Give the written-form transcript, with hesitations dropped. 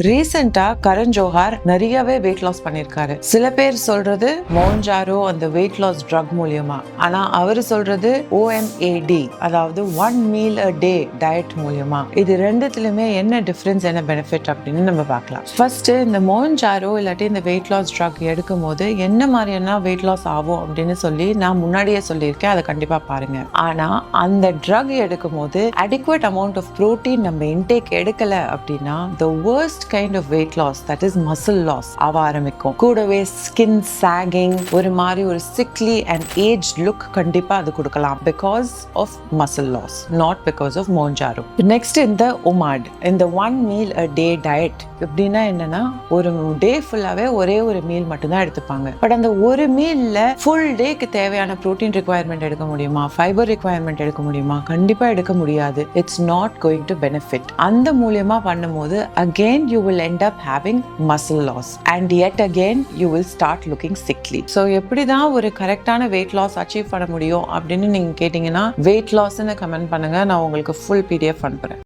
ரீசெண்டா கரண் ஜோஹார் நிறையவே weight loss பண்ணிருக்காரு. சில பேர் சொல்றது மோன்ஜாரோ அந்த வெயிட் லாஸ் ட்ரக் மூலியமா, ஆனா அவரு சொல்றது OMAD, அதாவது 1 meal a day டயட் மூலியமா. இது ரெண்டுத்துலயுமே என்ன டிஃபரன்ஸ், என்ன பெனிஃபிட் அப்படின்னு நம்ம பார்க்கலாம். ஃபர்ஸ்ட், இந்த மோன்ஜாரோ இல்லாட்டி இந்த வெயிட் லாஸ் ட்ரக் எடுக்கும் போது என்ன மாதிரியான வெயிட் லாஸ் ஆகும் அப்படின்னு சொல்லி நான் முன்னாடியே சொல்லியிருக்கேன். அதை கண்டிப்பா பாருங்க. ஆனா அந்த ட்ரக் எடுக்கும் போது adequate amount of protein நம்ம இன்டேக் எடுக்கல அப்படின்னா the worst kind of weight loss, that is muscle loss ஆக ஆரம்பிக்கும். கூடவே skin sagging, ஒரு மாதிரி ஒரு sickly and aged look கண்டிப்பா அது கொடுக்கலாம் because of muscle loss, not because of Mounjaro. Next, இந்த OMAD, இந்த 1 meal a day diet எப்படின்னா என்னன்னா, ஒரு டே ஃபுல்லாவே ஒரே ஒரு மீல் மட்டும்தான் எடுத்துப்பாங்க. பட் அந்த ஒரு மீல்ல ஃபுல் டேக்கு தேவையான ப்ரோட்டீன் ரிக்வயர்மெண்ட் எடுக்க முடியுமா, ஃபைபர் ரிக்வயர்மெண்ட் எடுக்க முடியுமா? கண்டிப்பா எடுக்க முடியாது. It's not going to benefit. அந்த மூலியமா பண்ணும்போது again you will end up having muscle loss and yet again you will start looking sickly. So எப்படிதான் ஒரு கரெக்டான weight loss அச்சீவ் பண்ண முடியும் அப்படின்னு நீங்க கேட்டீங்கன்னா வெயிட் லாஸ்ன்னு கமெண்ட் பண்ணுங்க. நான் உங்களுக்கு ஃபுல் PDF அனுப்புறேன்.